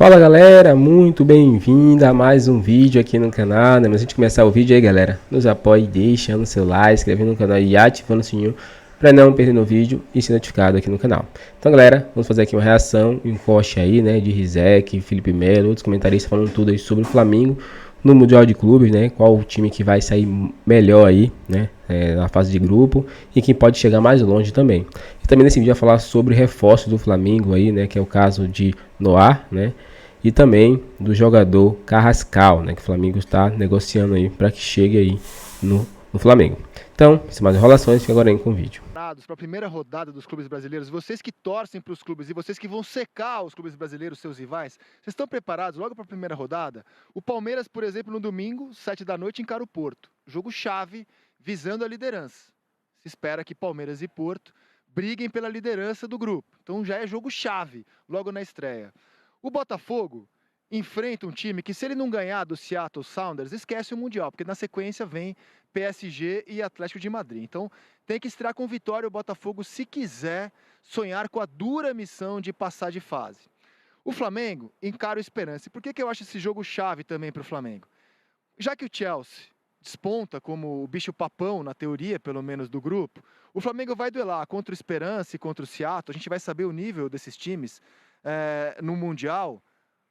Fala galera, muito bem-vindo a mais um vídeo aqui no canal, né? Mas antes de começar o vídeo aí galera, nos apoie deixando seu like, inscrevendo no canal e ativando o sininho para não perder no vídeo e ser notificado aqui no canal. Então galera, vamos fazer aqui uma reação, um corte aí, né, de Rizek, Felipe Melo, outros comentaristas falando tudo aí sobre o Flamengo no Mundial de Clubes, né? Qual o time que vai sair melhor aí, né? Na fase de grupo e quem pode chegar mais longe também. E também nesse vídeo vai falar sobre reforços do Flamengo aí, né? Que é o caso de Noah, né? E também do jogador Carrascal, né? Que o Flamengo está negociando aí para que chegue aí no Flamengo. Então, sem mais enrolações, fica agora aí com o vídeo. Para a primeira rodada dos clubes brasileiros, vocês que torcem para os clubes e vocês que vão secar os clubes brasileiros, seus rivais, vocês estão preparados logo para a primeira rodada? O Palmeiras, por exemplo, no domingo, 7 da noite, encara o Porto. Jogo chave, visando a liderança. Se espera que Palmeiras e Porto briguem pela liderança do grupo. Então já é jogo chave, logo na estreia. O Botafogo enfrenta um time que, se ele não ganhar do Seattle Sounders, esquece o Mundial, porque na sequência vem PSG e Atlético de Madrid. Então tem que estrear com vitória o Botafogo se quiser sonhar com a dura missão de passar de fase. O Flamengo encara o Esperança. E por que eu acho esse jogo chave também para o Flamengo? Já que o Chelsea desponta como o bicho-papão, na teoria, pelo menos, do grupo, o Flamengo vai duelar contra o Esperança e contra o Seattle. A gente vai saber o nível desses times no Mundial,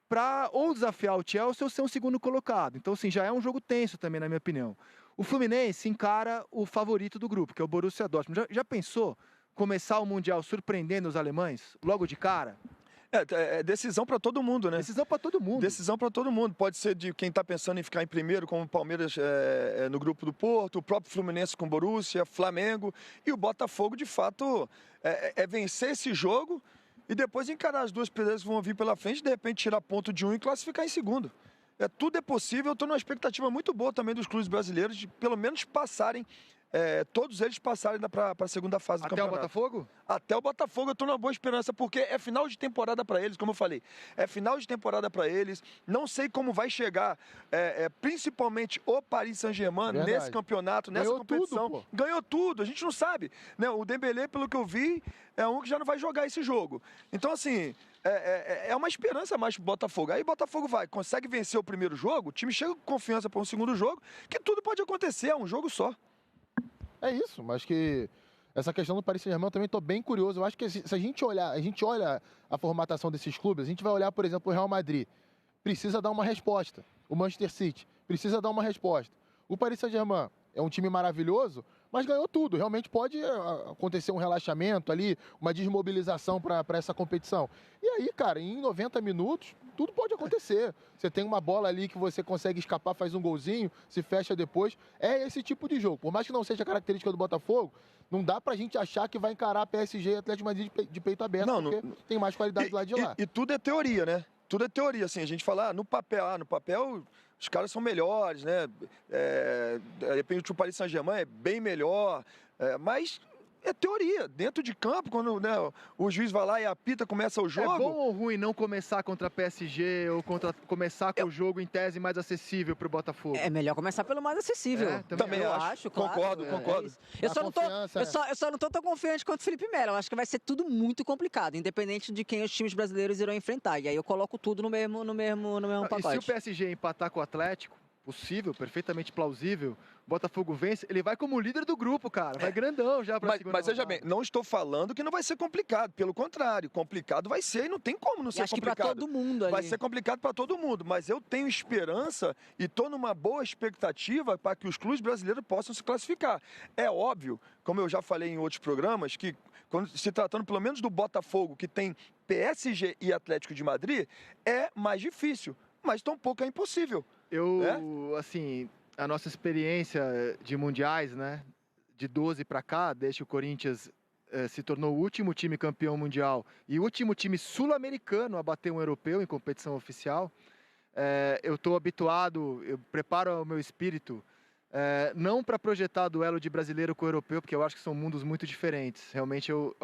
para ou desafiar o Chelsea ou ser um segundo colocado. Então, assim, já é um jogo tenso também, na minha opinião. O Fluminense encara o favorito do grupo, que é o Borussia Dortmund. Já pensou começar o Mundial surpreendendo os alemães logo de cara? É decisão para todo mundo, né? Decisão para todo mundo. Decisão para todo mundo. Pode ser de quem está pensando em ficar em primeiro, como o Palmeiras no grupo do Porto, o próprio Fluminense com Borussia, Flamengo. E o Botafogo, de fato, vencer esse jogo e depois encarar as duas pedreiras que vão vir pela frente, de repente tirar ponto de um e classificar em segundo. Tudo é possível. Eu estou numa expectativa muito boa também dos clubes brasileiros de pelo menos passarem, todos eles passarem para a segunda fase do campeonato. Até o Botafogo? Até o Botafogo eu estou numa boa esperança, porque é final de temporada para eles, como eu falei. É final de temporada para eles. Não sei como vai chegar, principalmente o Paris Saint-Germain nesse campeonato, nessa competição. Tudo, ganhou tudo, a gente não sabe. Né? O Dembélé, pelo que eu vi, é um que já não vai jogar esse jogo. Então, assim, é uma esperança mais pro Botafogo. Aí o Botafogo consegue vencer o primeiro jogo, o time chega com confiança para um segundo jogo, que tudo pode acontecer, é um jogo só. É isso, mas que essa questão do Paris Saint-Germain eu também estou bem curioso. Eu acho que se a gente olha a formatação desses clubes, a gente vai olhar, por exemplo, o Real Madrid. Precisa dar uma resposta. O Manchester City precisa dar uma resposta. O Paris Saint-Germain é um time maravilhoso, mas ganhou tudo. Realmente pode acontecer um relaxamento ali, uma desmobilização para essa competição. E aí, cara, em 90 minutos, tudo pode acontecer. Você tem uma bola ali que você consegue escapar, faz um golzinho, se fecha depois. É esse tipo de jogo. Por mais que não seja a característica do Botafogo, não dá pra gente achar que vai encarar PSG e Atlético de Madrid de peito aberto, porque tem mais qualidade do lado de lá. E tudo é teoria, né? Tudo é teoria, assim, a gente fala, no papel os caras são melhores, né? De repente o Paris Saint-Germain é bem melhor, mas é teoria. Dentro de campo, quando, né, o juiz vai lá e apita, começa o jogo... É bom ou ruim não começar contra PSG ou começar com o jogo em tese mais acessível pro Botafogo? É melhor começar pelo mais acessível. Também eu acho, concordo. Eu só não tô tão confiante quanto o Felipe Melo. Eu acho que vai ser tudo muito complicado, independente de quem os times brasileiros irão enfrentar. E aí eu coloco tudo no mesmo pacote. E se o PSG empatar com o Atlético, possível, perfeitamente plausível, o Botafogo vence, ele vai como líder do grupo, cara. Vai grandão já pra segunda rodada. Mas veja bem, não estou falando que não vai ser complicado. Pelo contrário, complicado vai ser e não tem como não ser acho complicado. Que pra todo mundo ali. Vai ser complicado para todo mundo, mas eu tenho esperança e estou numa boa expectativa para que os clubes brasileiros possam se classificar. É óbvio, como eu já falei em outros programas, que quando se tratando pelo menos do Botafogo, que tem PSG e Atlético de Madrid, é mais difícil, mas tampouco é impossível. Assim, a nossa experiência de mundiais, né, de 12 para cá, desde que o Corinthians se tornou o último time campeão mundial e o último time sul-americano a bater um europeu em competição oficial, eu estou habituado, eu preparo o meu espírito, não para projetar duelo de brasileiro com europeu, porque eu acho que são mundos muito diferentes. Realmente eu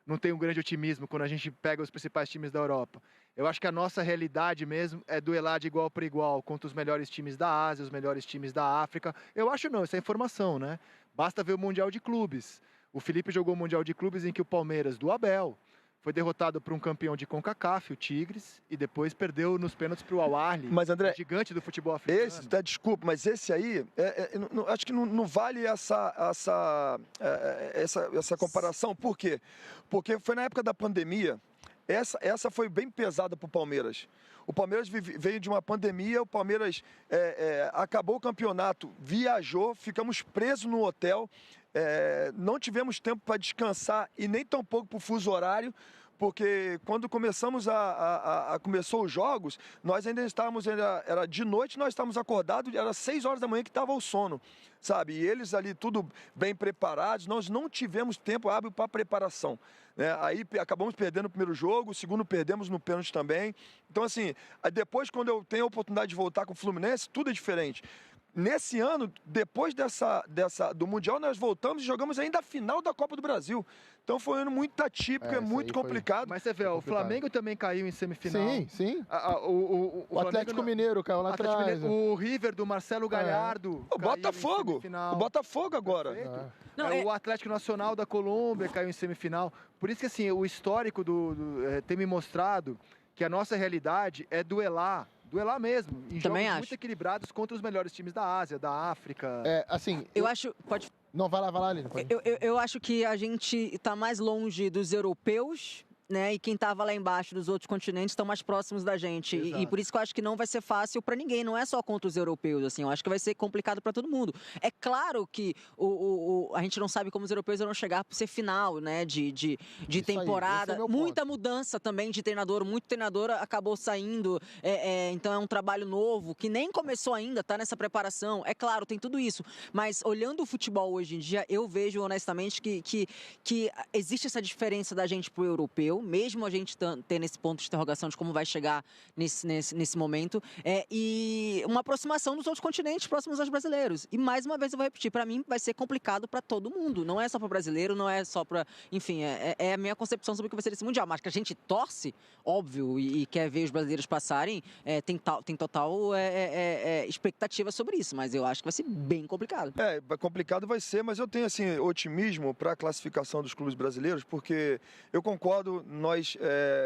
não tenho um grande otimismo quando a gente pega os principais times da Europa. Eu acho que a nossa realidade mesmo é duelar de igual para igual contra os melhores times da Ásia, os melhores times da África. Eu acho não, isso é informação, né? Basta ver o Mundial de Clubes. O Felipe jogou o Mundial de Clubes em que o Palmeiras, do Abel, foi derrotado por um campeão de CONCACAF, o Tigres, e depois perdeu nos pênaltis para o Al Ahly, Mas, André, gigante do futebol africano. Desculpa, mas esse aí, acho que não vale essa comparação. Por quê? Porque foi na época da pandemia, essa foi bem pesada para o Palmeiras. O Palmeiras veio de uma pandemia, o Palmeiras acabou o campeonato, viajou, ficamos presos no hotel, não tivemos tempo para descansar e nem tampouco para o fuso horário, porque quando começou os jogos, nós ainda estávamos, era de noite, nós estávamos acordados, era 6 horas da manhã que estava o sono, sabe? E eles ali tudo bem preparados, nós não tivemos tempo hábil para preparação. Aí acabamos perdendo o primeiro jogo, o segundo perdemos no pênalti também. Então, assim, depois quando eu tenho a oportunidade de voltar com o Fluminense, tudo é diferente. Nesse ano, depois do Mundial, nós voltamos e jogamos ainda a final da Copa do Brasil. Então foi um ano muito atípico, muito complicado. Mas você vê, o Flamengo também caiu em semifinal. Sim. O Atlético Mineiro caiu lá atrás. O River do Marcelo Gallardo. O Botafogo. O Botafogo agora. O Atlético Nacional da Colômbia caiu em semifinal. Por isso que assim, o histórico tem me mostrado que a nossa realidade é duelar mesmo, em jogos muito equilibrados contra os melhores times da Ásia, da África. Eu acho... Pode... Não, vai lá, Aline. Eu acho que a gente está mais longe dos europeus, né? E quem estava lá embaixo dos outros continentes estão mais próximos da gente. E por isso que eu acho que não vai ser fácil para ninguém, não é só contra os europeus, assim. Eu acho que vai ser complicado para todo mundo. É claro que a gente não sabe como os europeus vão chegar para ser final, né? De temporada. Muita mudança também de treinador. Muito treinador acabou saindo. Então é um trabalho novo que nem começou ainda, tá nessa preparação. É claro, tem tudo isso. Mas olhando o futebol hoje em dia, eu vejo honestamente que existe essa diferença da gente pro europeu, mesmo a gente tendo esse ponto de interrogação de como vai chegar nesse momento, e uma aproximação dos outros continentes próximos aos brasileiros. E mais uma vez eu vou repetir, para mim vai ser complicado para todo mundo, não é só para brasileiro, não é só para, enfim, é a minha concepção sobre o que vai ser esse mundial, mas que a gente torce, óbvio, e quer ver os brasileiros passarem, tem total expectativa sobre isso, mas eu acho que vai ser bem complicado. Complicado vai ser, mas eu tenho assim otimismo para a classificação dos clubes brasileiros, porque eu concordo,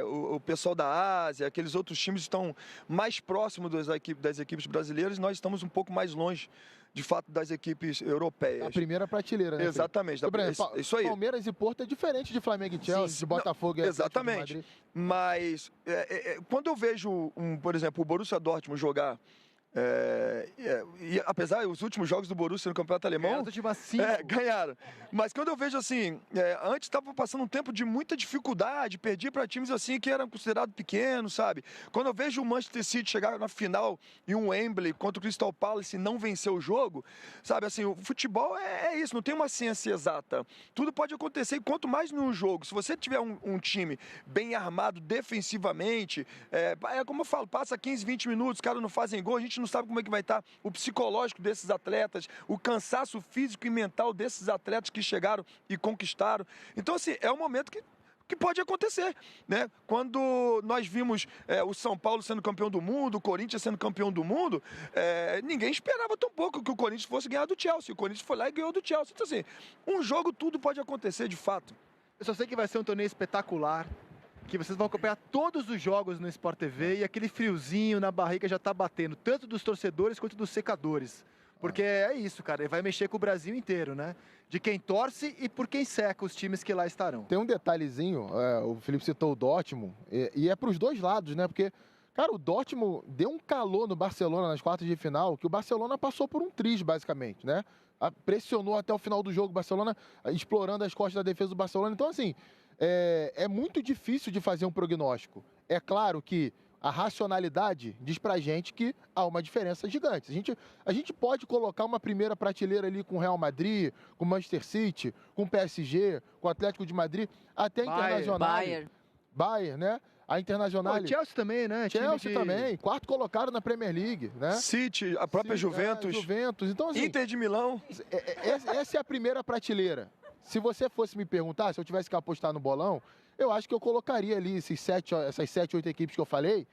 o pessoal da Ásia, aqueles outros times estão mais próximos das equipes brasileiras, e nós estamos um pouco mais longe, de fato, das equipes europeias. A primeira prateleira, né? Exatamente. Isso aí. Palmeiras e Porto é diferente de Flamengo e Chelsea, de Botafogo e exatamente. Mas quando eu vejo, por exemplo, o Borussia Dortmund jogar, e apesar os últimos jogos do Borussia no Campeonato Alemão ganharam, mas quando eu vejo assim, antes estava passando um tempo de muita dificuldade, perdia para times assim que eram considerados pequenos, sabe? Quando eu vejo o Manchester City chegar na final em um Wembley contra o Crystal Palace e não vencer o jogo, sabe? Assim, o futebol é isso, não tem uma ciência exata, tudo pode acontecer, e quanto mais num jogo, se você tiver um time bem armado defensivamente, como eu falo, passa 15, 20 minutos, os caras não fazem gol, a gente não sabe como é que vai estar o psicológico desses atletas, o cansaço físico e mental desses atletas que chegaram e conquistaram. Então, assim, é um momento que pode acontecer, né? Quando nós vimos o São Paulo sendo campeão do mundo, o Corinthians sendo campeão do mundo, ninguém esperava tão pouco que o Corinthians fosse ganhar do Chelsea. O Corinthians foi lá e ganhou do Chelsea. Então, assim, um jogo tudo pode acontecer de fato. Eu só sei que vai ser um torneio espetacular, que vocês vão acompanhar todos os jogos no Sport TV e aquele friozinho na barriga já tá batendo, tanto dos torcedores quanto dos secadores. Porque é isso, cara, ele vai mexer com o Brasil inteiro, né? De quem torce e por quem seca os times que lá estarão. Tem um detalhezinho, o Felipe citou o Dortmund, e é pros dois lados, né? Porque, cara, o Dortmund deu um calor no Barcelona nas quartas de final, que o Barcelona passou por um triz, basicamente, né? Pressionou até o final do jogo o Barcelona, explorando as costas da defesa do Barcelona. Então, assim, é muito difícil de fazer um prognóstico. É claro que a racionalidade diz pra gente que há uma diferença gigante. A gente pode colocar uma primeira prateleira ali com o Real Madrid, com o Manchester City, com o PSG, com o Atlético de Madrid, até Internacional. Bayern, né? A Internacional. O Chelsea também, né? Chelsea também. Quarto colocado na Premier League, né? City, a própria Juventus. Então, assim, Inter de Milão. Essa é a primeira prateleira. Se você fosse me perguntar, se eu tivesse que apostar no bolão, eu acho que eu colocaria ali essas 7, 8 equipes que eu falei,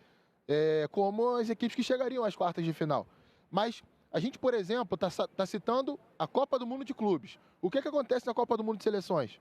como as equipes que chegariam às quartas de final. Mas a gente, por exemplo, está citando a Copa do Mundo de Clubes. O que acontece na Copa do Mundo de Seleções?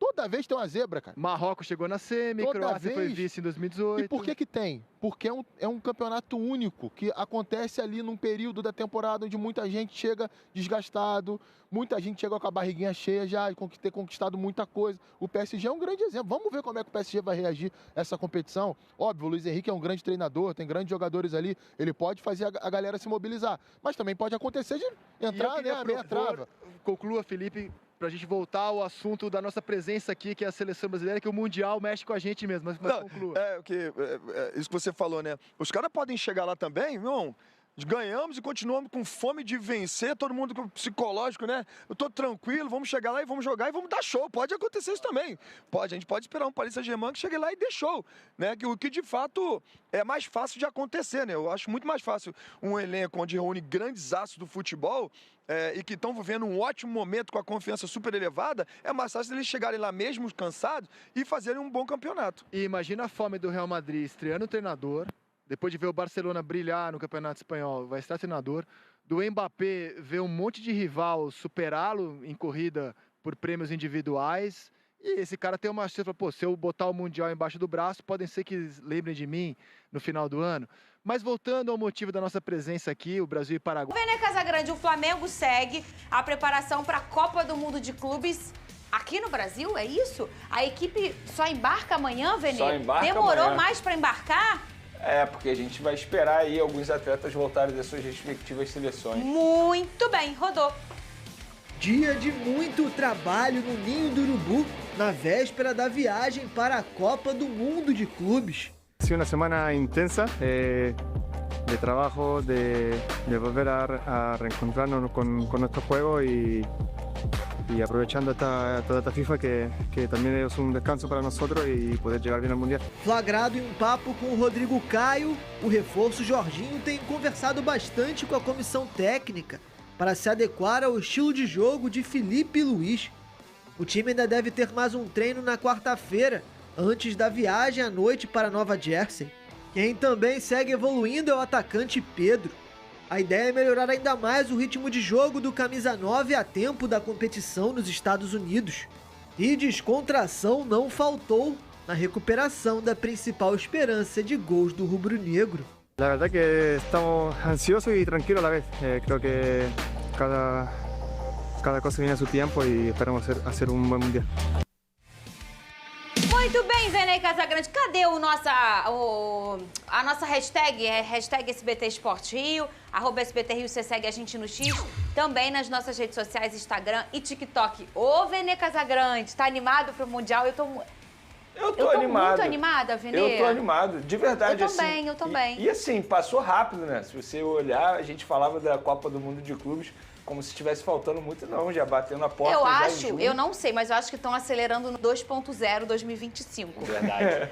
Toda vez tem uma zebra, cara. Marrocos chegou na semi, Croácia foi vice em 2018. E por que tem? Porque é um campeonato único, que acontece ali num período da temporada onde muita gente chega desgastado, muita gente chega com a barriguinha cheia já, de ter conquistado muita coisa. O PSG é um grande exemplo. Vamos ver como é que o PSG vai reagir a essa competição. Óbvio, o Luiz Henrique é um grande treinador, tem grandes jogadores ali, ele pode fazer a galera se mobilizar. Mas também pode acontecer de entrar, né, a meia trava. Conclua, Felipe, pra gente voltar ao assunto da nossa presença aqui, que é a seleção brasileira, que o Mundial mexe com a gente mesmo, mas conclua. Isso que você falou, né? Os caras podem chegar lá também, não... Ganhamos e continuamos com fome de vencer, todo mundo com psicológico, né? Eu tô tranquilo, vamos chegar lá e vamos jogar e vamos dar show. Pode acontecer isso também. A gente pode esperar um Paris Saint-Germain que chegue lá e dê show, né? O que de fato é mais fácil de acontecer, né? Eu acho muito mais fácil um elenco onde reúne grandes astros do futebol e que estão vivendo um ótimo momento com a confiança super elevada, é mais fácil eles chegarem lá mesmo cansados e fazerem um bom campeonato. E imagina a fome do Real Madrid estreando o treinador, depois de ver o Barcelona brilhar no Campeonato Espanhol, vai estar treinador. Do Mbappé ver um monte de rival superá-lo em corrida por prêmios individuais. E esse cara tem uma chance, pô, se eu botar o Mundial embaixo do braço, podem ser que lembrem de mim no final do ano. Mas voltando ao motivo da nossa presença aqui, o Brasil e Paraguai. Vene Casagrande, o Flamengo segue a preparação para a Copa do Mundo de Clubes. Aqui no Brasil, é isso? A equipe só embarca amanhã, Vene? Só embarca Demorou amanhã. mais para embarcar? Porque a gente vai esperar aí alguns atletas voltarem das suas respectivas seleções. Muito bem, rodou. Dia de muito trabalho no Ninho do Urubu, na véspera da viagem para a Copa do Mundo de Clubes. Ha sido una semana intensa de trabajo, de volver a reencontrarnos con nuestro juego y aprovechando toda esta FIFA que también es un descanso para nosotros y poder llegar bien al Mundial. Flagrado em um papo com o Rodrigo Caio, o reforço Jorginho tem conversado bastante com a comissão técnica para se adequar ao estilo de jogo de Felipe Luiz. O time ainda deve ter mais um treino na quarta-feira, antes da viagem à noite para Nova Jersey. Quem também segue evoluindo é o atacante Pedro. A ideia é melhorar ainda mais o ritmo de jogo do camisa 9 a tempo da competição nos Estados Unidos. E descontração não faltou na recuperação da principal esperança de gols do rubro-negro. La verdad que estamos ansiosos y tranquilos a la vez. Creo que cada cosa viene a su tiempo y esperamos hacer un buen mundial. Muito bem, Vene Casagrande. Cadê a nossa hashtag? É hashtag SBT Esporte Rio, @SBT Rio, você segue a gente no X, também nas nossas redes sociais, Instagram e TikTok. Ô, Vene Casagrande, tá animado pro Mundial? Eu tô animado. muito animada, Vene. Eu tô animado, de verdade. Eu também. E assim, passou rápido, né? Se você olhar, a gente falava da Copa do Mundo de Clubes como se estivesse faltando muito, não. Já bateu na porta. Eu não sei, mas eu acho que estão acelerando no 2.0 2025. Verdade.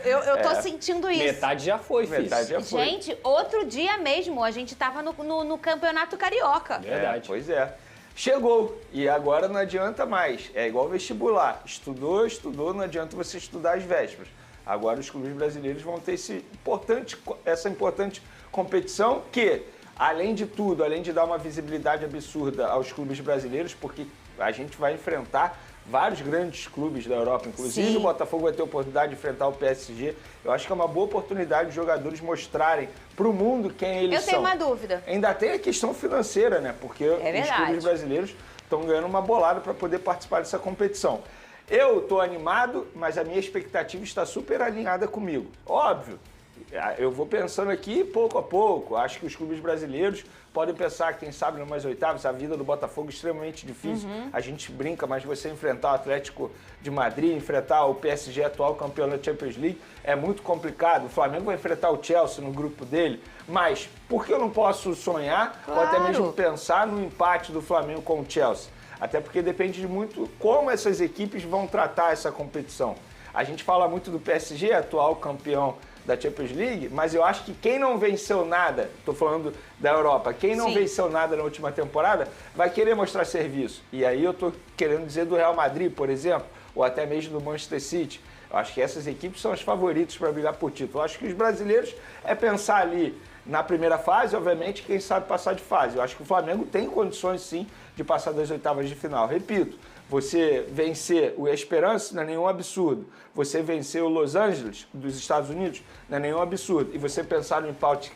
eu tô sentindo isso. Metade já foi, filho. Metade já foi. Gente, outro dia mesmo, a gente tava no Campeonato Carioca. Verdade. Pois é. Chegou. E agora não adianta mais. É igual vestibular. Estudou, não adianta você estudar às vésperas. Agora os clubes brasileiros vão ter essa importante competição que, além de tudo, além de dar uma visibilidade absurda aos clubes brasileiros, porque a gente vai enfrentar vários grandes clubes da Europa, inclusive Sim. o Botafogo vai ter a oportunidade de enfrentar o PSG. Eu acho que é uma boa oportunidade de jogadores mostrarem para o mundo quem eles são. Eu tenho uma dúvida. Ainda tem a questão financeira, né? Porque os clubes brasileiros estão ganhando uma bolada para poder participar dessa competição. Eu estou animado, mas a minha expectativa está super alinhada comigo. Óbvio, eu vou pensando aqui pouco a pouco. Acho que os clubes brasileiros podem pensar, quem sabe, numas oitavas, a vida do Botafogo é extremamente difícil. A gente brinca, mas você enfrentar o Atlético de Madrid, enfrentar o PSG, atual campeão da Champions League, é muito complicado. O Flamengo vai enfrentar o Chelsea no grupo dele, mas por que eu não posso sonhar ou até mesmo pensar no empate do Flamengo com o Chelsea? Até porque depende de muito como essas equipes vão tratar essa competição. A gente fala muito do PSG, atual campeão da Champions League, mas eu acho que quem não venceu nada, estou falando da Europa, quem não venceu nada na última temporada, vai querer mostrar serviço. E aí eu estou querendo dizer do Real Madrid, por exemplo, ou até mesmo do Manchester City. Eu acho que essas equipes são as favoritas para brigar por título. Eu acho que os brasileiros é pensar ali na primeira fase, obviamente, quem sabe passar de fase. Eu acho que o Flamengo tem condições, sim, de passar das oitavas de final. Repito, Você vencer o Esperance não é nenhum absurdo. Você vencer o Los Angeles, dos Estados Unidos, não é nenhum absurdo. E você pensar no empate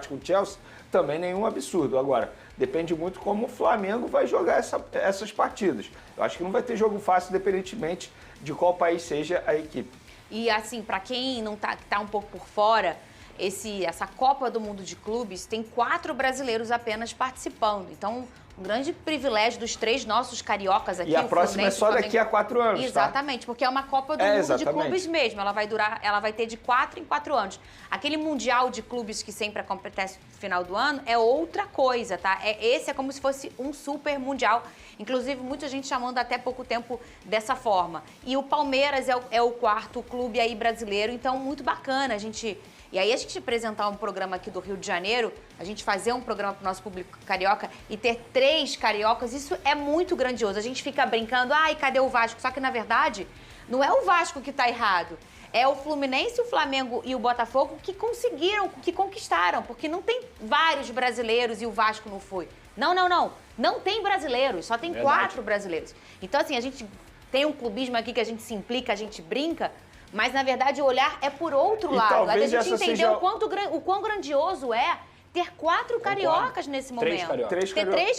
com o Chelsea, também nenhum absurdo. Agora, depende muito como o Flamengo vai jogar essas partidas. Eu acho que não vai ter jogo fácil, independentemente de qual país seja a equipe. E assim, para quem não tá um pouco por fora, essa Copa do Mundo de Clubes tem 4 brasileiros apenas participando. Então, um grande privilégio dos 3 nossos cariocas aqui. E a próxima é só daqui a 4 anos, exatamente, tá? Porque é uma Copa do Mundo de Clubes mesmo. Ela vai ter de 4 em 4 anos. Aquele Mundial de Clubes que sempre acontece no final do ano é outra coisa, tá? Esse é como se fosse um super mundial. Inclusive, muita gente chamando até pouco tempo dessa forma. E o Palmeiras é o 4º clube aí brasileiro, então muito bacana a gente... E aí a gente apresentar um programa aqui do Rio de Janeiro, a gente fazer um programa para o nosso público carioca e ter 3 cariocas, isso é muito grandioso. A gente fica brincando, ai, cadê o Vasco? Só que, na verdade, não é o Vasco que está errado. É o Fluminense, o Flamengo e o Botafogo que conseguiram, que conquistaram, porque não tem vários brasileiros e o Vasco não foi. Não. Não tem brasileiros, só tem 4 brasileiros. Então, assim, a gente tem um clubismo aqui que a gente se implica, a gente brinca, mas, na verdade, o olhar é por outro lado. A gente entendeu o quão grandioso é ter 4 cariocas nesse momento. 3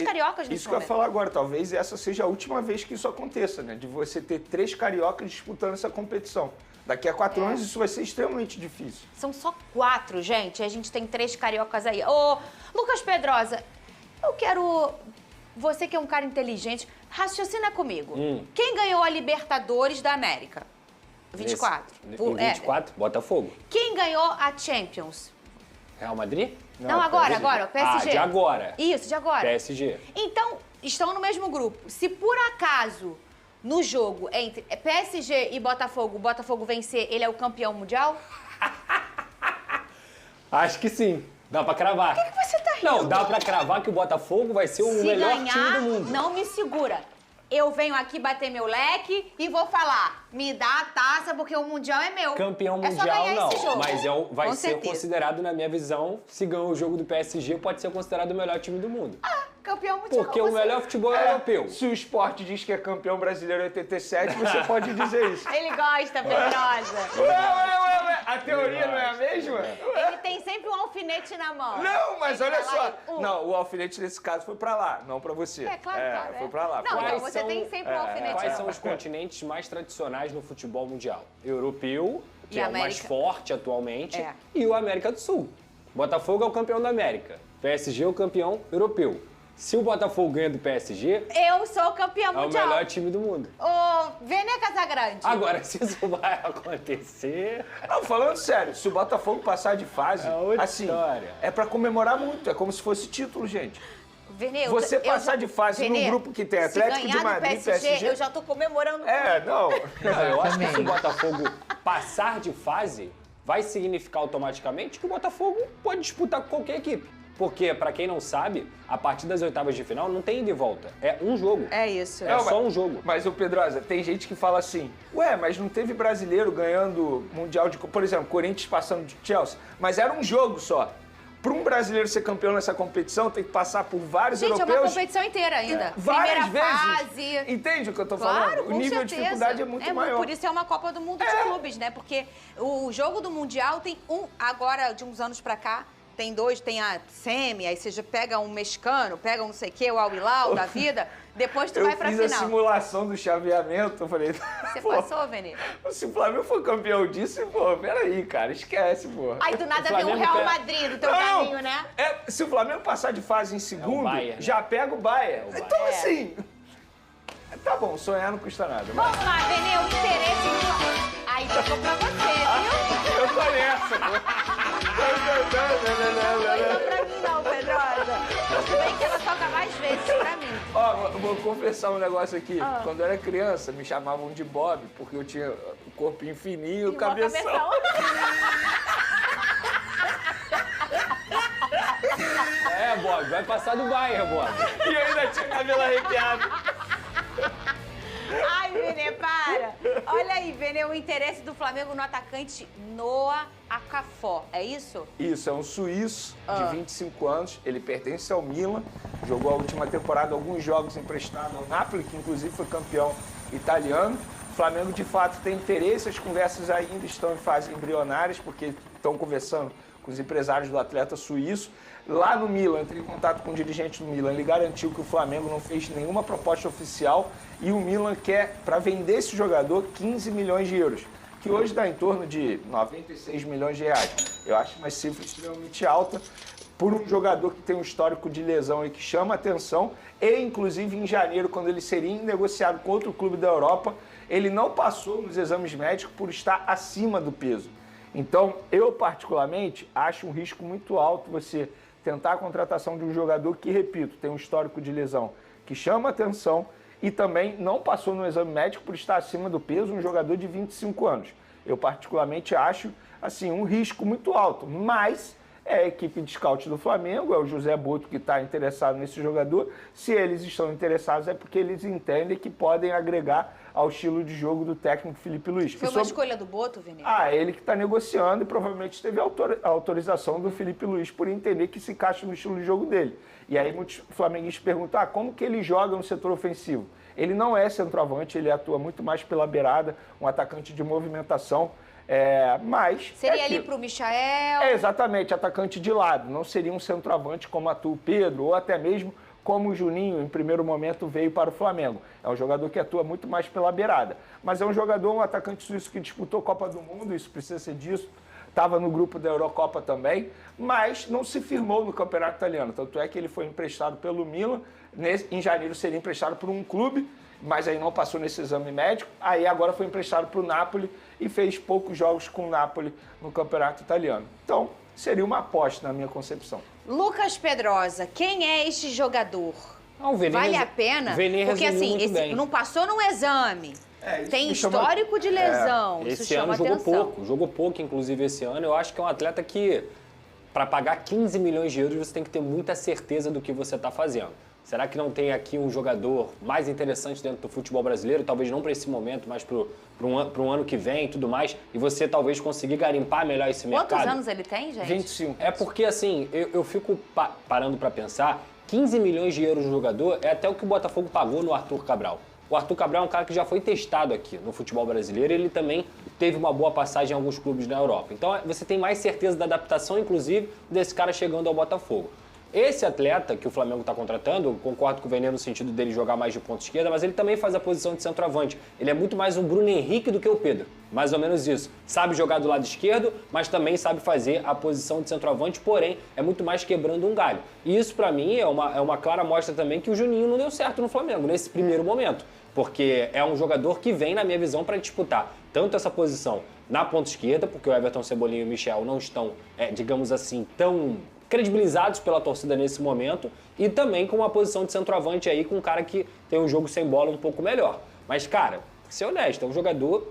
cariocas nesse Isso que eu ia falar agora. Talvez essa seja a última vez que isso aconteça, né? De você ter 3 cariocas disputando essa competição. Daqui a 4 anos isso vai ser extremamente difícil. São só 4, gente. A gente tem 3 cariocas aí. Ô, Lucas Pedrosa, eu quero... Você que é um cara inteligente, raciocina comigo. Quem ganhou a Libertadores da América? 24. 24, Botafogo. Quem ganhou a Champions? Real Madrid? Não, agora, o PSG. De agora. Isso, de agora. PSG. Então, estão no mesmo grupo. Se por acaso, no jogo entre PSG e Botafogo, o Botafogo vencer, ele é o campeão mundial? Acho que sim. Dá pra cravar. Por que você tá rindo? Não, dá pra cravar que o Botafogo vai ser o melhor time do mundo. Não me segura. Eu venho aqui bater meu leque e vou falar, me dá a taça porque o Mundial é meu. Campeão mundial não, mas vai ser considerado, na minha visão, se ganhou o jogo do PSG, pode ser considerado o melhor time do mundo. Campeão mundial. Porque o melhor futebol é europeu. Se o esporte diz que é campeão brasileiro em 87, você pode dizer isso. Ele gosta, Pedrosa. Ué, a teoria não é a mesma? Ele tem sempre um alfinete na mão. Não, mas olha só. Não, o alfinete nesse caso foi pra lá, não pra você. É, claro. Foi pra lá. Não, então você tem sempre um alfinete na mão. Quais são os continentes mais tradicionais no futebol mundial? Europeu, que é o mais forte atualmente, e o América do Sul. Botafogo é o campeão da América. PSG é o campeão europeu. Se o Botafogo ganha do PSG... Eu sou campeão mundial. É o melhor time do mundo. Ô, Vene Casagrande. Agora, se isso vai acontecer... Não, falando sério, se o Botafogo passar de fase, assim, é pra comemorar muito. É como se fosse título, gente. Vene, você passar de fase num grupo que tem Atlético de Madrid, PSG... Eu já tô comemorando. Não. Eu acho que se o Botafogo passar de fase, vai significar automaticamente que o Botafogo pode disputar com qualquer equipe. Porque, pra quem não sabe, a partir das oitavas de final não tem ida e volta. É um jogo. É isso. É só um jogo. Mas, ô Pedrosa, tem gente que fala assim, mas não teve brasileiro ganhando Mundial de... Por exemplo, Corinthians passando de Chelsea. Mas era um jogo só. Para um brasileiro ser campeão nessa competição, tem que passar por vários europeus. Gente, é uma competição inteira ainda. Várias Primeira vezes. Fase. Entende o que eu tô claro, falando? O nível de dificuldade é muito maior. Por isso é uma Copa do Mundo de clubes, né? Porque o jogo do Mundial tem agora, de uns anos pra cá, tem 2, tem a semi, aí você já pega um mexicano, pega um não sei o que, o Al-Hilal da vida, depois tu vai pra final. Eu fiz a simulação do chaveamento, eu falei... Você passou, Vene? Se o Flamengo for campeão disso, peraí, cara, esquece, pô. Aí do nada vem o Real Madrid do teu caminho, né? Se o Flamengo passar de fase em segundo, já pega o Bayern. Então, assim... Tá bom, sonhar não custa nada. Vamos lá, Vene, o interesse... Aí tocou pra você, viu? Eu tô nessa, pô. Não foi pra mim não, Pedrosa. Tudo bem que ela toca mais vezes pra mim. Vou confessar um negócio aqui. Quando eu era criança, me chamavam de Bob, porque eu tinha o corpinho fininho e o cabeção. Bob, vai passar do Bayern, Bob. E eu ainda tinha cabelo arrepiado. Ai, Vene, para. Olha aí, Vene, o interesse do Flamengo no atacante Noah Okafor, é isso? Isso, é um suíço de 25 anos, ele pertence ao Milan, jogou a última temporada alguns jogos emprestados ao Napoli, que inclusive foi campeão italiano. O Flamengo, de fato, tem interesse, as conversas ainda estão em fase embrionárias, porque estão conversando com os empresários do atleta suíço. Lá no Milan, entrei em contato com o dirigente do Milan, ele garantiu que o Flamengo não fez nenhuma proposta oficial e o Milan quer, para vender esse jogador, 15 milhões de euros, que hoje dá em torno de 96 milhões de reais. Eu acho uma cifra extremamente alta por um jogador que tem um histórico de lesão e que chama atenção, e inclusive em janeiro, quando ele seria negociado com outro clube da Europa, ele não passou nos exames médicos por estar acima do peso. Então, eu particularmente acho um risco muito alto você tentar a contratação de um jogador que, repito, tem um histórico de lesão que chama atenção e também não passou no exame médico por estar acima do peso, um jogador de 25 anos. Eu particularmente acho, assim, um risco muito alto, mas é a equipe de scout do Flamengo, é o José Boto que está interessado nesse jogador. Se eles estão interessados é porque eles entendem que podem agregar ao estilo de jogo do técnico Felipe Luiz. Foi uma escolha do Boto, Vinícius? Ele que está negociando e provavelmente teve a autorização do Felipe Luiz por entender que se encaixa no estilo de jogo dele. E aí muitos flamenguistas perguntam, como que ele joga no setor ofensivo? Ele não é centroavante, ele atua muito mais pela beirada, um atacante de movimentação. Mas seria ali para o Michael? Exatamente, atacante de lado. Não seria um centroavante como atua o Pedro, ou até mesmo como o Juninho, em primeiro momento, veio para o Flamengo. É um jogador que atua muito mais pela beirada. Mas é um jogador, um atacante suíço que disputou Copa do Mundo, isso precisa ser disso. Estava no grupo da Eurocopa também, mas não se firmou no Campeonato Italiano. Tanto é que ele foi emprestado pelo Milan, em janeiro seria emprestado por um clube, mas aí não passou nesse exame médico. Aí agora foi emprestado para o Napoli e fez poucos jogos com o Napoli no Campeonato Italiano. Então, seria uma aposta na minha concepção. Lucas Pedrosa, quem é este jogador? Vale a pena? Porque assim, não passou no exame. Tem histórico de lesão. Esse ano jogou pouco, inclusive esse ano. Eu acho que é um atleta que, para pagar 15 milhões de euros, você tem que ter muita certeza do que você está fazendo. Será que não tem aqui um jogador mais interessante dentro do futebol brasileiro? Talvez não para esse momento, mas para um ano que vem e tudo mais. E você talvez conseguir garimpar melhor esse mercado. Quantos anos ele tem, gente? 25. É porque, assim, eu fico parando para pensar, 15 milhões de euros no jogador é até o que o Botafogo pagou no Arthur Cabral. O Arthur Cabral é um cara que já foi testado aqui no futebol brasileiro e ele também teve uma boa passagem em alguns clubes na Europa. Então você tem mais certeza da adaptação, inclusive, desse cara chegando ao Botafogo. Esse atleta que o Flamengo está contratando, eu concordo com o Veneno no sentido dele jogar mais de ponta esquerda, mas ele também faz a posição de centroavante. Ele é muito mais um Bruno Henrique do que o Pedro. Mais ou menos isso. Sabe jogar do lado esquerdo, mas também sabe fazer a posição de centroavante, porém é muito mais quebrando um galho. E isso, para mim, é uma clara mostra também que o Juninho não deu certo no Flamengo, nesse primeiro momento. Porque é um jogador que vem, na minha visão, para disputar tanto essa posição na ponta esquerda, porque o Everton, Cebolinha e o Michel não estão, digamos assim, tão credibilizados pela torcida nesse momento, e também com uma posição de centroavante aí, com um cara que tem um jogo sem bola um pouco melhor. Mas, cara, ser honesto, é um jogador,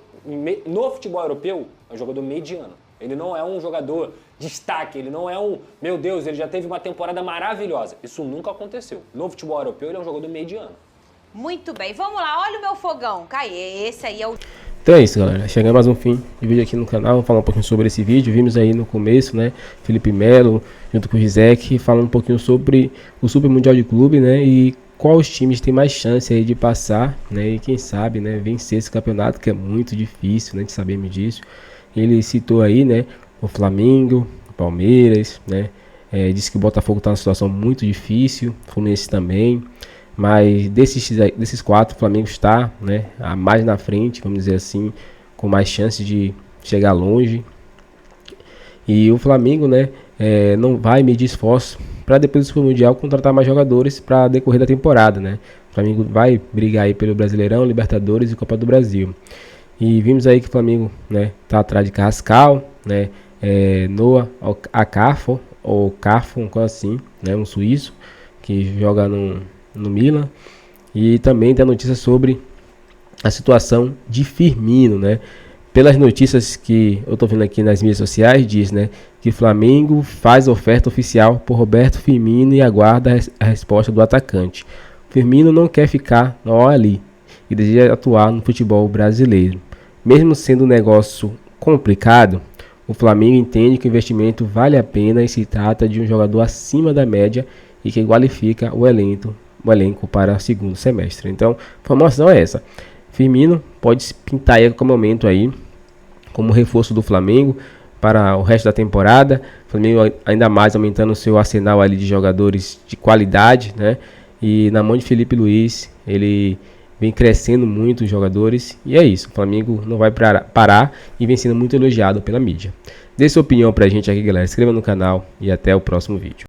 no futebol europeu, é um jogador mediano. Ele não é um jogador destaque, ele não é meu Deus, ele já teve uma temporada maravilhosa. Isso nunca aconteceu. No futebol europeu, ele é um jogador mediano. Muito bem, vamos lá, olha o meu fogão. Caê, esse aí é o... Então é isso, galera, chegamos mais um fim de vídeo aqui no canal. Vamos falar um pouquinho sobre esse vídeo. Vimos aí no começo, né, Felipe Melo junto com o Gisek falando um pouquinho sobre o Super Mundial de Clube, né, e quais times tem mais chance aí de passar, né, e quem sabe, né, vencer esse campeonato, que é muito difícil, né, de sabemos disso. Ele citou aí, né, o Flamengo, o Palmeiras, né, disse que o Botafogo está numa situação muito difícil, o Fluminense também. Mas desses quatro, o Flamengo está, né, mais na frente, vamos dizer assim, com mais chance de chegar longe. E o Flamengo, né, não vai medir esforço para depois do Super Mundial contratar mais jogadores para decorrer da temporada, né. O Flamengo vai brigar aí pelo Brasileirão, Libertadores e Copa do Brasil. E vimos aí que o Flamengo, né, tá atrás de Carrascal, né, Noah Okafor, ou Carfo, uma coisa assim, né, um suíço que joga no Milan. E também tem a notícia sobre a situação de Firmino, né? Pelas notícias que eu tô vendo aqui nas mídias sociais, diz, né, que o Flamengo faz oferta oficial por Roberto Firmino e aguarda a resposta do atacante. Firmino não quer ficar na OL e deseja atuar no futebol brasileiro. Mesmo sendo um negócio complicado, o Flamengo entende que o investimento vale a pena e se trata de um jogador acima da média e que qualifica o elenco para o segundo semestre. Então, a informação é essa. Firmino pode se pintar aí a qualquer momento aí como reforço do Flamengo para o resto da temporada. O Flamengo ainda mais aumentando o seu arsenal ali de jogadores de qualidade, né? E na mão de Felipe Luiz, ele vem crescendo muito os jogadores. E é isso, o Flamengo não vai parar e vem sendo muito elogiado pela mídia. Dê sua opinião pra gente aqui, galera. Se inscreva no canal e até o próximo vídeo.